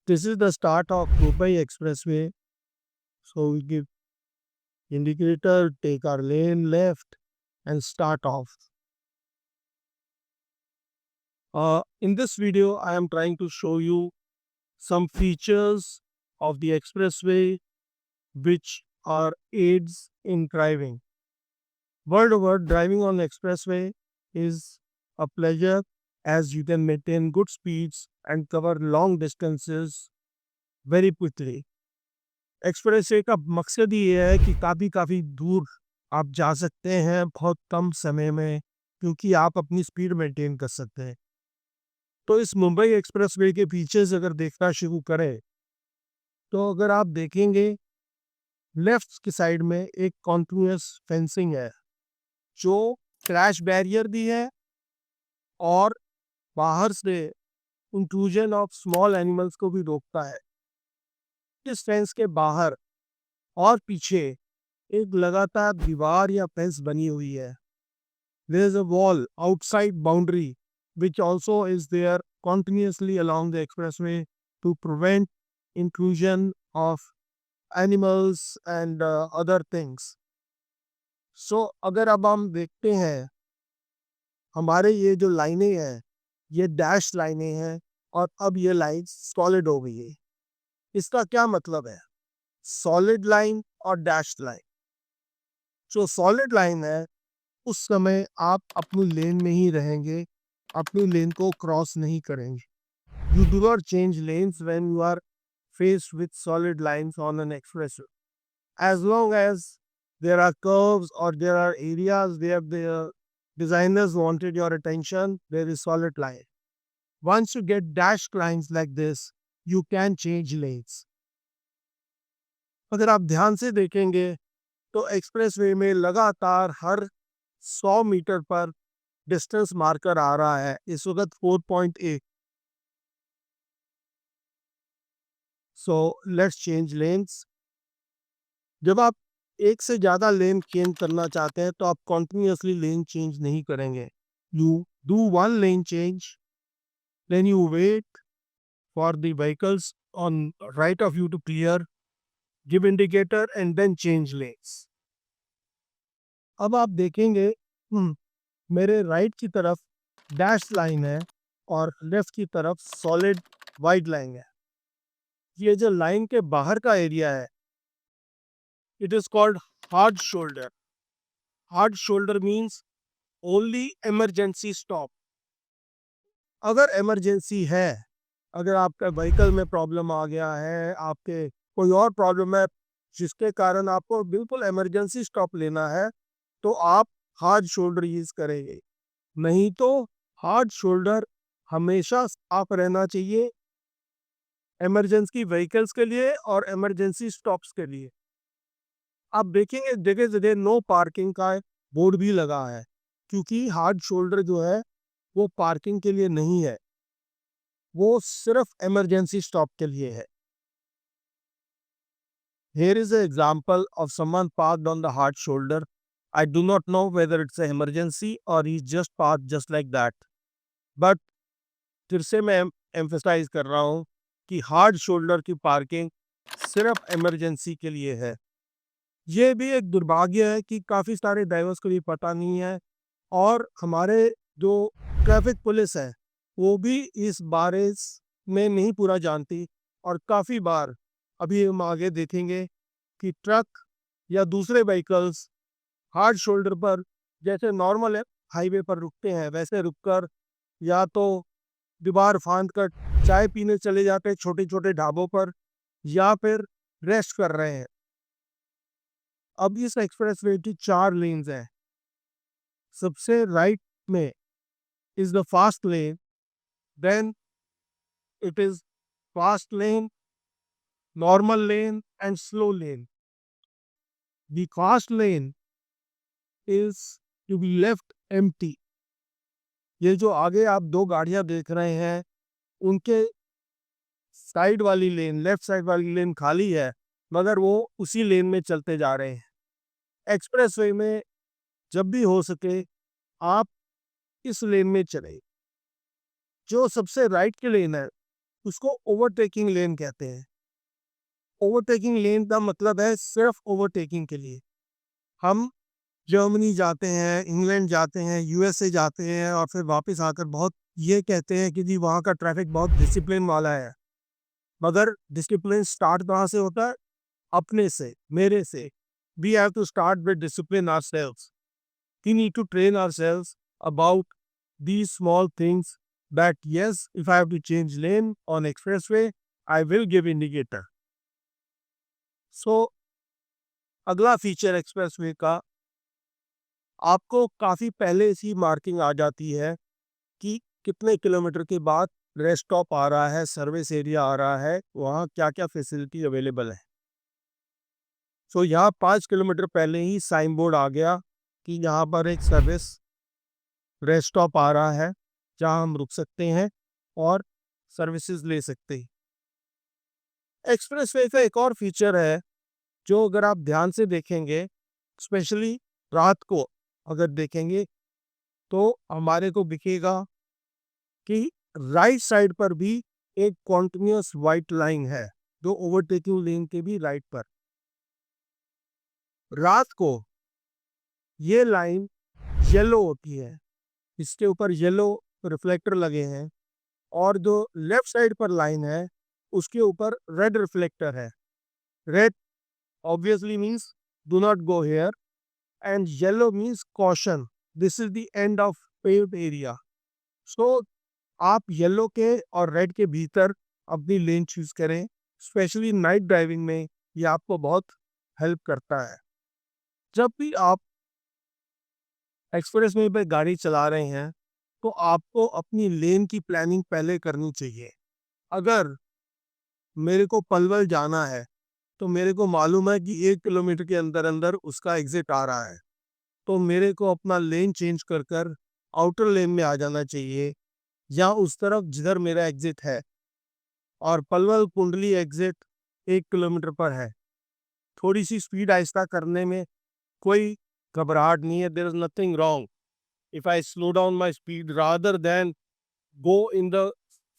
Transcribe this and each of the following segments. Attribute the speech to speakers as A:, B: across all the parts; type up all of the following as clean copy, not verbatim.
A: This is the start of Mumbai Expressway. So we give indicator, take our lane left, and start off. In this video, I am trying to show you some features of the expressway which are aids in driving. Word over, driving on the expressway is a pleasure as you can maintain good speeds and cover long distances very quickly. Expressway का मकसद ये है कि काफ़ी दूर आप जा सकते हैं बहुत कम समय में, क्योंकि आप अपनी स्पीड मेंटेन कर सकते हैं। तो इस मुंबई एक्सप्रेसवे के फीचर्स अगर देखना शुरू करें, तो अगर आप देखेंगे लेफ्ट की साइड में एक कॉन्टिन्यूअस फेंसिंग है, जो क्रैश बैरियर भी है और बाहर से इंट्रूजन ऑफ स्मॉल एनिमल्स को भी रोकता है। इस फेंस के बाहर और पीछे एक लगातार दीवार या फेंस बनी हुई है। There is a wall outside boundary which also is there continuously along the expressway to prevent intrusion of animals and other things. So अगर अब हम देखते हैं, हमारे ये जो लाइनें हैं ये डैश लाइनें हैं और अब ये लाइन सॉलिड हो गई है। इसका क्या मतलब है? सॉलिड लाइन और डैश लाइन। जो सॉलिड लाइन है उस समय आप अपनी लेन में ही रहेंगे, अपनी लेन को क्रॉस नहीं करेंगे। You do not change lanes when you are faced with solid lines on an expressway. As long as there are curves or there are areas where the designers wanted your attention, there is solid line. Once you get dashed lines like this, you can change lanes. अगर आप ध्यान से देखेंगे तो expressway में लगातार हर 100 metre पर distance marker आ रहा है। इस वक्त 4.8। So let's change lens. जब आप एक से ज़्यादा लेन चेंज करना चाहते हैं तो आप कॉन्टिन्यूसली लेन चेंज नहीं करेंगे। You do one lane change, then you wait for the vehicles on right of you to clear, give indicator and then change lanes. अब आप देखेंगे मेरे राइट की तरफ डैश लाइन है और लेफ्ट की तरफ सॉलिड वाइड लाइन है। ये जो लाइन के बाहर का एरिया है, it is called hard shoulder. Hard shoulder means only emergency stop. अगर इमरजेंसी है, अगर आपका व्हीकल में प्रॉब्लम आ गया है, आपके कोई और प्रॉब्लम है जिसके कारण आपको बिल्कुल इमरजेंसी स्टॉप लेना है, तो आप हार्ड शोल्डर यूज करेंगे। नहीं तो हार्ड शोल्डर हमेशा साफ रहना चाहिए इमरजेंसी व्हीकल्स के लिए और इमरजेंसी स्टॉप्स के लिए। आप देखेंगे जगह जगह नो पार्किंग का बोर्ड भी लगा है, क्योंकि हार्ड शोल्डर जो है वो पार्किंग के लिए नहीं है, वो सिर्फ इमरजेंसी स्टॉप के लिए है। Here is an example of someone parked on the hard shoulder. I do not know whether it's an emergency or he's just parked just like that. But फिर से मैं एम्फेसाइज कर रहा हूँ कि हार्ड शोल्डर की पार्किंग सिर्फ emergency के लिए है। ये भी एक दुर्भाग्य है कि काफ़ी सारे ड्राइवर्स को भी पता नहीं है और हमारे जो ट्रैफिक पुलिस है वो भी इस बारे में नहीं पूरा जानती, और काफ़ी बार अभी हम आगे देखेंगे कि ट्रक या दूसरे व्हीकल्स हार्ड शोल्डर पर जैसे नॉर्मल है हाईवे पर रुकते हैं वैसे रुककर या तो दीवार फांद कर चाय पीने चले जाते हैं छोटे छोटे ढाबों पर, या फिर रेस्ट कर रहे हैं। अब इस एक्सप्रेसवे की 4 लेन्स हैं। सबसे राइट में is the fast lane, then it is fast lane, normal lane and slow lane. The fast lane is to be left empty. ये जो आगे आप 2 गाड़ियां देख रहे हैं उनके साइड वाली लेन, लेफ्ट साइड वाली लेन खाली है, मगर वो उसी लेन में चलते जा रहे हैं। एक्सप्रेसवे में जब भी हो सके आप इस लेन में चले। जो सबसे राइट की लेन है उसको ओवरटेकिंग लेन कहते हैं। ओवरटेकिंग लेन का मतलब है सिर्फ ओवरटेकिंग के लिए। हम जर्मनी जाते हैं, इंग्लैंड जाते हैं, यूएसए जाते हैं और फिर वापस आकर बहुत ये कहते हैं कि जी वहाँ का ट्रैफिक बहुत डिसिप्लिन वाला है। मगर डिसिप्लिन स्टार्ट कहाँ से होता है? अपने से, मेरे से। We have to start with discipline ourselves. We need to train ourselves about these small things that yes, if I have to change lane on expressway, I will give indicator. So अगला feature expressway का, आपको काफ़ी पहले से marking आ जाती है कि कितने किलोमीटर के बाद रेस्ट स्टॉप आ रहा है, सर्विस एरिया आ रहा है, वहाँ क्या क्या फैसिलिटी अवेलेबल है। सो यहाँ 5 किलोमीटर पहले ही साइन बोर्ड आ गया कि यहाँ पर एक सर्विस रेस्ट स्टॉप आ रहा है जहाँ हम रुक सकते हैं और सर्विसेज ले सकते हैं। एक्सप्रेसवे का एक और फीचर है जो अगर आप ध्यान से देखेंगे, स्पेशली रात को अगर देखेंगे, तो हमारे को दिखेगा कि राइट साइड पर भी एक कॉन्टिन्यूअस वाइट लाइन है जो ओवरटेकिंग लेन के भी राइट पर। रात को ये लाइन येलो होती है, इसके ऊपर येलो रिफ्लेक्टर लगे हैं, और जो लेफ्ट साइड पर लाइन है उसके ऊपर रेड रिफ्लेक्टर है। Red obviously means do not go here, and yellow means caution, this is the end of paved area. So आप येलो के और रेड के भीतर अपनी लेन चूज करें। स्पेशली नाइट ड्राइविंग में ये आपको बहुत हेल्प करता है। जब भी आप एक्सप्रेस वे पे गाड़ी चला रहे हैं तो आपको अपनी लेन की प्लानिंग पहले करनी चाहिए। अगर मेरे को पलवल जाना है तो मेरे को मालूम है कि 1 किलोमीटर के अंदर अंदर उसका एग्जिट आ रहा है, तो मेरे को अपना लेन चेंज कर कर आउटर लेन में आ जाना चाहिए या उस तरफ जिधर मेरा एग्जिट है। और पलवल कुंडली एग्जिट 1 किलोमीटर पर है। थोड़ी सी स्पीड आहिस्ता करने में कोई घबराहट नहीं है। There is nothing wrong if I slow down my speed rather than go in the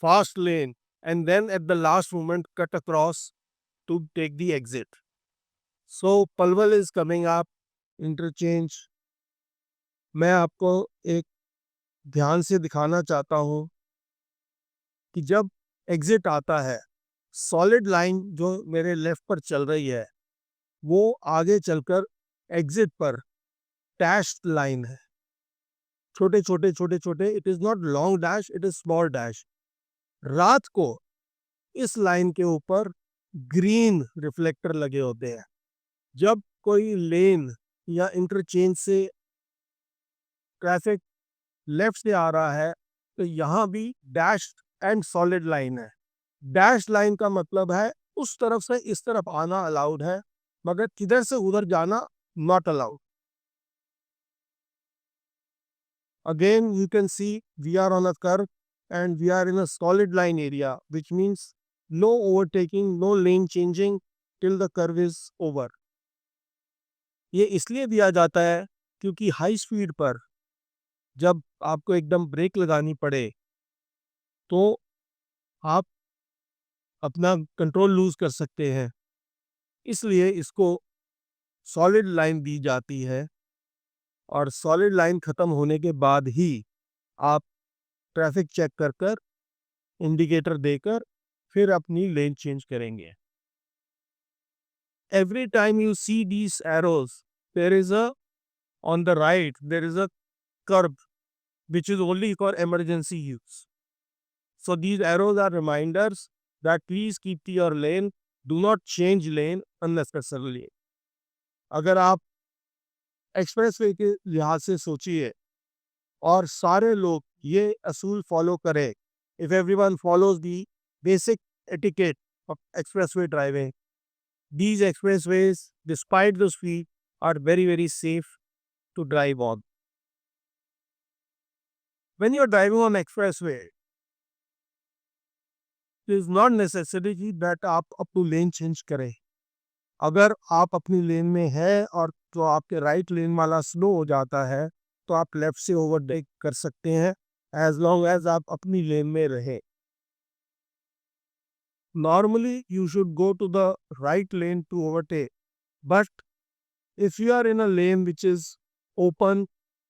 A: fast lane and then at the last moment cut across to take the exit. So Palwal is coming up interchange. मैं आपको एक ध्यान से दिखाना चाहता हूँ कि जब एग्जिट आता है, सॉलिड लाइन जो मेरे लेफ्ट पर चल रही है वो आगे चलकर एग्जिट पर डैश लाइन है। छोटे छोटे छोटे छोटे, it is not long dash, it is small dash. रात को इस लाइन के ऊपर ग्रीन रिफ्लेक्टर लगे होते हैं। जब कोई लेन या इंटरचेंज से ट्रैफिक लेफ्ट से आ रहा है तो यहाँ भी डैश एंड सॉलिड लाइन है। डैश लाइन का मतलब है उस तरफ से इस तरफ आना अलाउड है, मगर किधर से उधर जाना not allowed. Again, you can see we are on a curve and we are in a solid line area, which means no overtaking, no lane changing till the curve is over. ये इसलिए दिया जाता है क्योंकि high speed पर जब आपको एकदम ब्रेक लगानी पड़े तो आप अपना कंट्रोल लूज कर सकते हैं, इसलिए इसको सॉलिड लाइन दी जाती है। और सॉलिड लाइन खत्म होने के बाद ही आप ट्रैफिक चेक कर कर इंडिकेटर देकर फिर अपनी लेन चेंज करेंगे। Every time you see these arrows, there is a on the right there is a curve which is only for emergency use. So these arrows are reminders that please keep to your lane, do not change lane unnecessarily. अगर आप expressway के लिहाज से सोचिए और सारे लोग ये असूल फॉलो करें, if everyone follows the basic etiquette of expressway driving, these expressways, despite the speed, are very, very safe to drive on. When you are driving on expressway, it is not necessary that आप अपनी lane change करें। अगर आप अपनी लेन में है और तो आपके राइट लेन वाला स्लो हो जाता है तो आप लेफ्ट से ओवरटेक कर सकते हैं, एज लॉन्ग एज आप अपनी लेन में रहे। Normally, you should go to the right lane to overtake. But if you are in a lane which is open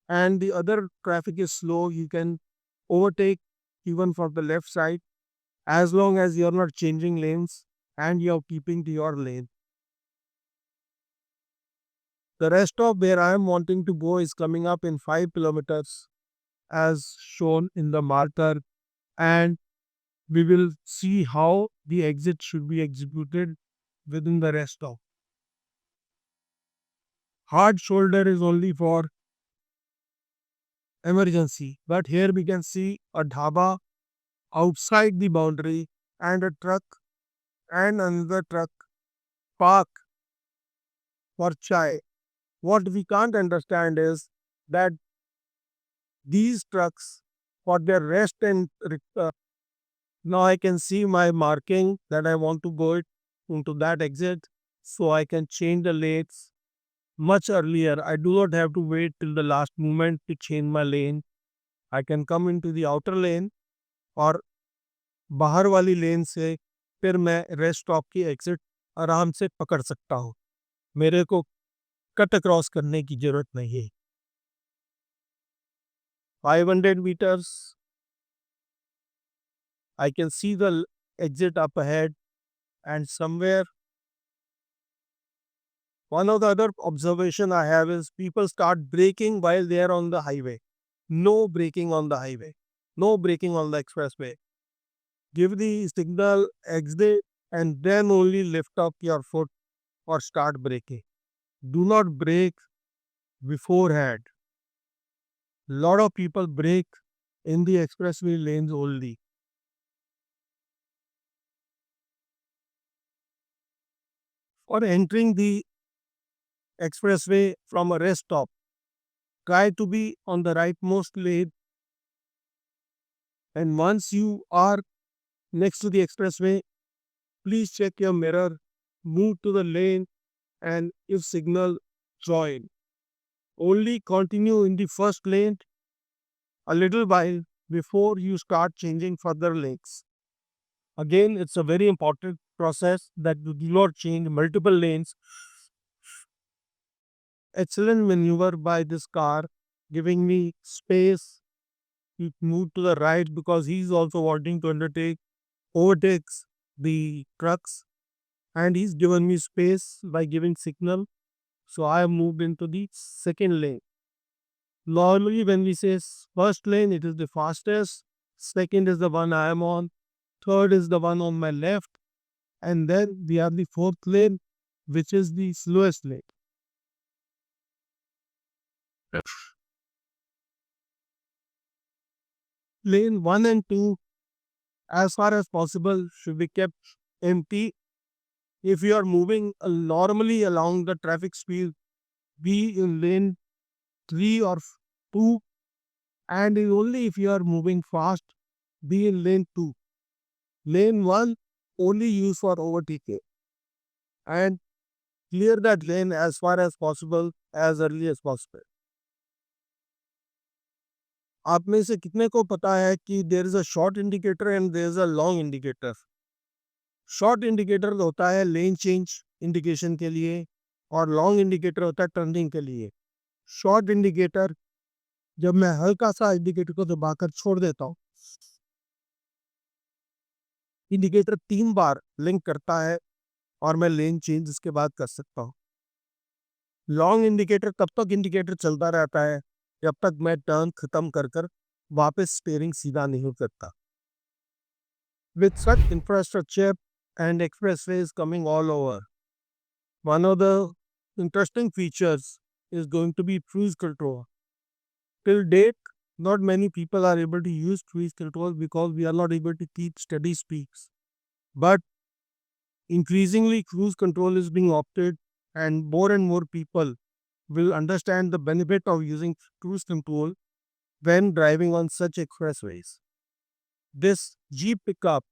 A: and the other traffic is slow, you can overtake even from the left side as long as you're not changing lanes and you're keeping to your lane. The rest of where I am wanting to go is coming up in 5 kilometers as shown in the marker, and we will see how the exit should be executed within the rest of. Hard shoulder is only for emergency, but here we can see a dhaba outside the boundary and a truck and another truck park for chai. What we can't understand is that these trucks for their rest and now I can see my marking that I want to go into that exit, so I can change the lanes much earlier. I do not have to wait till the last moment to change my lane. I can come into the outer lane और बाहर वाली लेन से फिर मैं rest stop की exit आराम से पकड़ सकता हूँ. मेरे को कट क्रॉस करने की जरूरत नहीं है. 500 meters, I can see the exit up ahead, and somewhere one of the other observation I have is people start braking while they are on the highway. No braking on the highway. No braking on the expressway. Give the signal exit and then only lift up your foot or start braking. Do not brake beforehand. Lot of people brake in the expressway lanes only. For entering the expressway from a rest stop, try to be on the rightmost lane, and once you are next to the expressway, please check your mirror, move to the lane, and if signal, join. Only continue in the first lane a little while before you start changing further lanes. Again, it's a very important process that you do not change multiple lanes. Excellent maneuver by this car, giving me space to move to the right because he's also wanting to overtakes the trucks, and he's given me space by giving signal. So I have moved into the second lane. Normally, when we say first lane, it is the fastest. Second is the one I am on. Third is the one on my left. And then we have the fourth lane, which is the slowest lane. Lane 1 and 2, as far as possible, should be kept empty. If you are moving normally along the traffic speed, be in lane 3 or 2, and only if you are moving fast, be in lane 2. Lane 1 only used for overtaking, and clear that lane as far as possible as early as possible. आप में से कितने को पता है कि there is a short indicator and there is a long indicator? Short indicator होता है लेन चेंज इंडिकेशन के लिए और लॉन्ग इंडिकेटर होता है टर्निंग के लिए. शॉर्ट इंडिकेटर जब मैं हल्का सा इंडिकेटर को दबाकर छोड़ देता हूँ, इंडिकेटर 3 बार लिंक करता है और मैं लेन चेंज इसके बाद कर सकता हूँ. लॉन्ग इंडिकेटर तब तक इंडिकेटर चलता रहता है जब तक मैं टर्न खत्म कर वापस स्टीयरिंग सीधा नहीं करता. With such infrastructure and expressways coming all over, one of the interesting features is going to be cruise control. Till date, not many people are able to use cruise control because we are not able to keep steady speeds. But increasingly, cruise control is being opted, and more people will understand the benefit of using cruise control when driving on such expressways. This Jeep pickup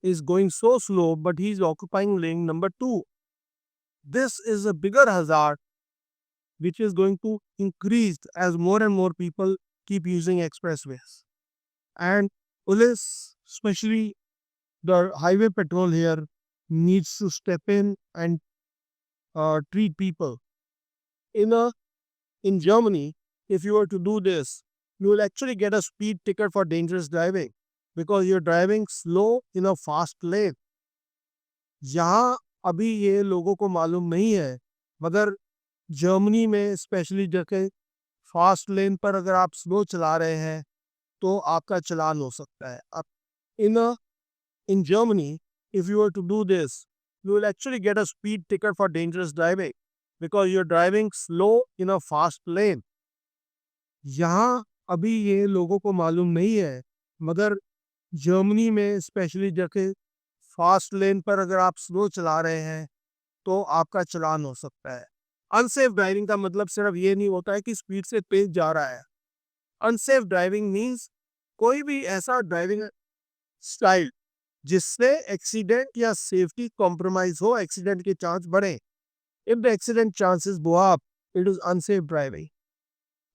A: is going so slow, but he's occupying lane number 2. This is a bigger hazard which is going to increase as more and more people keep using expressways. And police, especially the highway patrol here needs to step in and treat people. In a in Germany, if you were to do this, you will actually get a speed ticket for dangerous driving because you're driving slow in a fast lane. यहाँ अभी ये लोगों को मालूम नहीं है, मगर Germany में स्पेशली जगह फास्ट लेन पर अगर आप स्लो चला रहे हैं तो आपका चालान हो सकता है. अब in Germany, if you were to do this, you will actually get a speed ticket for dangerous driving because you're driving slow in a fast lane. यहाँ अभी ये लोगों को मालूम नहीं है, मगर जर्मनी में स्पेशली जगह फास्ट लेन पर अगर आप स्लो चला रहे हैं तो आपका चालान हो सकता है. अनसेफ ड्राइविंग का मतलब सिर्फ ये नहीं होता है कि स्पीड से तेज जा रहा है. अनसेफ ड्राइविंग मीन्स कोई भी ऐसा ड्राइविंग स्टाइल जिससे एक्सीडेंट या सेफ्टी कॉम्प्रोमाइज हो, एक्सीडेंट के चांस बढ़े. If the accident chances go up, it is unsafe driving.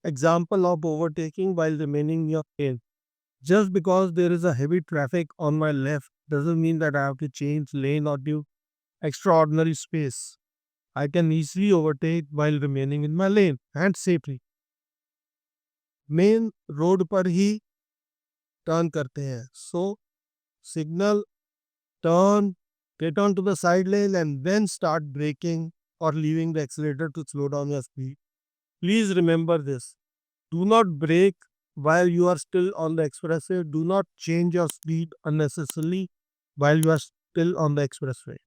A: Example of overtaking while remaining in your lane. Just because there is a heavy traffic on my left doesn't mean that I have to change lane or do extraordinary space. I can easily overtake while remaining in my lane and safely. Main road पर ही turn करते हैं. So signal, turn, get onto the side lane and then start braking or leaving the accelerator to slow down your speed. Please remember this. Do not brake while you are still on the expressway. Do not change your speed unnecessarily while you are still on the expressway.